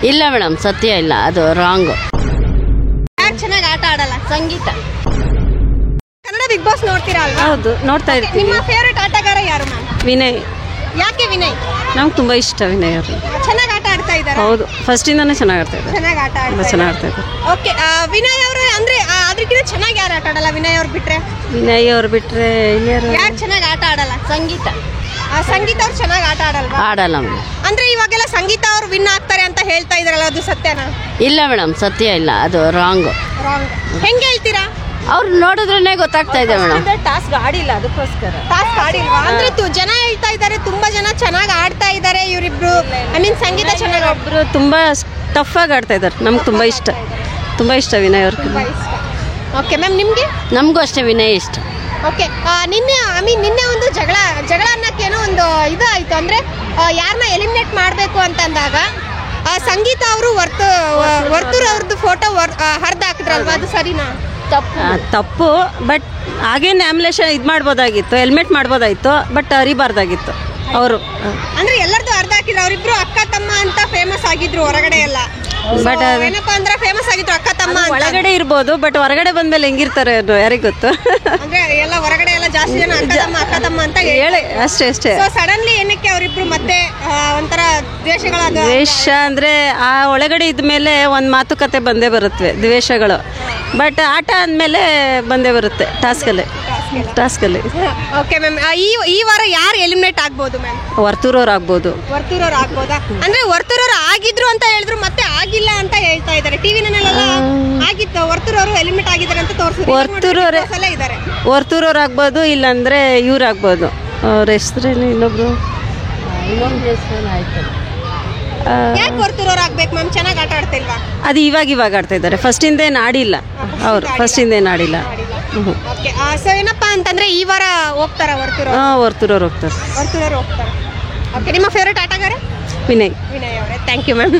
ಇಲ್ಲ ಮೇಡಮ್, ಸತ್ಯ ಇಲ್ಲ, ಅದು ರಾಂಗು. ಯಾರು ಚೆನ್ನಾಗಿ ಆಟ ಆಡಲ್ಲ? ಸಂಗೀತ. ಕನ್ನಡ ಬಿಗ್ ಬಾಸ್ ನೋಡ್ತೀರಾ ಅಲ್ವಾ? ಹೌದು, ನೋಡ್ತಾ ಇರ್ತೀವಿ. ನಿಮ್ಮ ಫೇವರೇಟ್ ಆಟಗಾರ ಯಾರು ಮ್ಯಾಮ್? ವಿನಯ್. ಯಾಕೆ ವಿನಯ್? ನಮ್ಗೆ ತುಂಬ ಇಷ್ಟ ವಿನಯ್ ಅವರು. ಚೆನ್ನಾಗಿ ಆಟ ಆಡ್ತಾ ಇದ್ದಾರೆ. ಹೌದು, ಫಸ್ಟಿಂದಾನೇ ಚೆನ್ನಾಗಿ ಆಡ್ತಾ ಇದ್ದಾರೆ. ಚೆನ್ನಾಗಿ ಆಟ ತುಂಬ ಆಡ್ತಾ ಚೆನ್ನಾಗಿ ಆಡ್ತಾ ಇದ್ದಾರೆ. ಓಕೆ, ವಿನಯ್ ಅವರು ಅಂದ್ರೆ ಅದಕ್ಕಿಂತ ಚೆನ್ನಾಗಿ ಯಾರು ಆಟ ಆಡಲ್ಲ? ವಿನಯ್ ಅವ್ರು ಬಿಟ್ರೆ ವಿನಯ್ ಅವ್ರು ಬಿಟ್ಟರೆ ಇನ್ಯಾರು? ಯಾರು ಚೆನ್ನಾಗಿ ಆಟ ಆಡಲ್ಲ? ಸಂಗೀತ. ಸಂಗೀತ ಅವ್ರು ಚೆನ್ನಾಗಿ ಆಟ ಆಡಲ್ವಾ? ಆಡಲ್ಲ ಮೇಡಮ್. ಅಂದ್ರೆ ಇವಾಗೆಲ್ಲ ಸಂಗೀತ ಅವ್ರು ವಿನ್ ಆಗ್ತಾರೆ ಅಂತ ಹೇಳ್ತಾ ಇದ್ರಲ್ಲ, ಅದು ಸತ್ಯನಾ? ಇಲ್ಲ ಮೇಡಮ್, ಸತ್ಯ ಇಲ್ಲ, ಅದು ರಾಂಗು. ರಾಂಗ್. ಹೆಂಗೆ ಹೇಳ್ತೀರಾ? ಅವ್ರು ನೋಡಿದ್ರೇ ಗೊತ್ತಾಗ್ತಾ ಇದೆ ಮೇಡಮ್. ಟಾಸ್ಕ್ ಆಡಿಲ್ಲ, ಅದಕ್ಕೋಸ್ಕರ. ಟಾಸ್ಕ್ ಆಡಿಲ್ವಾ? ಅಂದ್ರೆ ಜನ ಹೇಳ್ತಾ ಇದ್ದಾರೆ, ತುಂಬಾ ಜನ ಚೆನ್ನಾಗಿ ಆಡ್ತಾ ಇದ್ದಾರೆ ಇವರಿಬ್ರು. ಐ ಮೀನ್ ಸಂಗೀತ ಚೆನ್ನಾಗಿ ಒಬ್ಬರು ತುಂಬ ಟಫ್ ಆಗಿ ಆಡ್ತಾ ಇದ್ದಾರೆ. ನಮ್ಗೆ ತುಂಬ ಇಷ್ಟ, ತುಂಬ ಇಷ್ಟ ವಿನಯ್ ಅವ್ರಿಗೆ. ತುಂಬಾ ಇಷ್ಟ. ಓಕೆ ಮ್ಯಾಮ್, ನಿಮ್ಗೆ? ನಮಗೂ ಅಷ್ಟೇ ವಿನಯ್ ಇಷ್ಟ. ಓಕೆ, ನಿನ್ನೆ ಒಂದು ಜಗಳ ಅನ್ನೋಕ್ಕೇನೋ ಒಂದು ಇದು ಆಯ್ತು. ಅಂದ್ರೆ ಯಾರನ್ನ ಎಲಿಮಿನೇಟ್ ಮಾಡಬೇಕು ಅಂತಂದಾಗ ಸಂಗೀತ ಅವರು ವರ್ತೂರ್ ಅವ್ರದ್ದು ಫೋಟೋ ಹರಿದು ಹಾಕಿದ್ರಲ್ವಾ, ಅದು ಸರಿನಾ? ತಪ್ಪು. ಬಟ್ ಹಾಗೇನು ಆಮ್ಲೇಷನ್ ಇದು ಮಾಡ್ಬೋದಾಗಿತ್ತು, ಹೆಲ್ಮೆಟ್ ಮಾಡ್ಬೋದಾಗಿತ್ತು. ಬಟ್ ಅರಿಬಾರ್ದಾಗಿತ್ತು ಅವರು. ಅಂದ್ರೆ ಎಲ್ಲರದು ಅರ್ಧ ಹಾಕಿದ್ರು. ಅವರಿಬ್ರು ಅಕ್ಕ ತಮ್ಮ ಅಂತ ಫೇಮಸ್ ಆಗಿದ್ರು ಹೊರಗಡೆ ಎಲ್ಲ. ಬಟ್ ಏನಪ್ಪಾ ಅಂದ್ರೆ ಫೇಮಸ್ ಆಗಿದ್ರು ಅಕ್ಕ ತಮ್ಮ ಅಂತ. ಒಳಗಡೆ ಇರ್ಬೋದು, ಬಟ್ ಹೊರಗಡೆ ಬಂದ್ಮೇಲೆ ಹೆಂಗಿರ್ತಾರೆ ಯಾರಿಗೆ ಗೊತ್ತು. ಅಂದ್ರೆ ಎಲ್ಲ ಹೊರಗಡೆ ಎಲ್ಲ ಜಾಸ್ತಿ ಜನ ಅಕ್ಕ ತಮ್ಮ ಅಂತ ಹೇಳಿ ಅಷ್ಟೇ. ಸೊ ಸಡನ್ಲಿ ಏನಕ್ಕೆ ಅವರಿಬ್ರು ಮತ್ತೆ ಒಂಥರ ದ್ವೇಷಗಳಾದ? ದ್ವೇಷ ಅಂದರೆ ಆ ಒಳಗಡೆ ಇದ್ಮೇಲೆ ಒಂದು ಮಾತುಕತೆ ಬಂದೇ ಬರುತ್ತವೆ, ದ್ವೇಷಗಳು. ಬಟ್ ಆಟ ಅಂದಮೇಲೆ ಬಂದೇ ಬರುತ್ತೆ ಟಾಸ್ಕಲ್ಲಿ. ಓಕೆ ಮ್ಯಾಮ್, ಈ ವಾರ ಯಾರು ಎಲಿಮಿನೇಟ್ ಆಗ್ಬೋದು ಮ್ಯಾಮ್? ವರ್ತೂರವ್ರು ಆಗ್ಬೋದು. ವರ್ತೂರವ್ರು ಆಗ್ಬೋದಾ? ಅಂದ್ರೆ ವರ್ತೂರವ್ರು ಆಗಿದ್ರು ಅಂತ ಹೇಳಿದ್ರು, ಮತ್ತೆ ಆಗಿಲ್ಲ ಅಂತ ಹೇಳ್ತಾ ಇದ್ದಾರೆ ಟಿವಿನಲ್ಲೆಲ್ಲ. ಆಗಿತ್ತು, ವರ್ತೂರವ್ರು ಎಲಿಮಿನೇಟ್ ಆಗಿದ್ದಾರೆ ಅಂತ ತೋರಿಸಿದ್ರು. ವರ್ತೂರವ್ರು ಆಗ್ಬೋದು, ಇಲ್ಲಾಂದ್ರೆ ಇವ್ರು ಆಗ್ಬೋದು. ಅವ್ರ ಹೆಸರೇನು ಇನ್ನೊಬ್ರು? ಯಾಕೆ ವರ್ತೂರವ್ರು ಆಗ್ಬೇಕು ಮ್ಯಾಮ್? ಚೆನ್ನಾಗಿ ಆಟ ಆಡ್ತಿಲ್ವಾ? ಅದು ಇವಾಗ ಆಡ್ತಾ ಇದ್ದಾರೆ. ಫಸ್ಟಿಂದೇನು ಆಡಿಲ್ಲ ಅವರು, ಫಸ್ಟಿಂದೇನು ಆಡಿಲ್ಲ. ಓಕೆ, ಸೊ ಏನಪ್ಪಾ ಅಂತಂದ್ರೆ ಈ ವಾರ ಹೋಗ್ತಾರ ವರ್ತೂರವ್ರು? ವರ್ತೂರವ್ರು ಹೋಗ್ತಾರೆ. ವರ್ತೂರವ್ರು ಹೋಗ್ತಾರೆ. ಓಕೆ, ನಿಮ್ಮ ಫೇವರೇಟ್ ಆಟಗಾರ? ವಿನಯ್ ಅವರೇ. Thank you ma'am.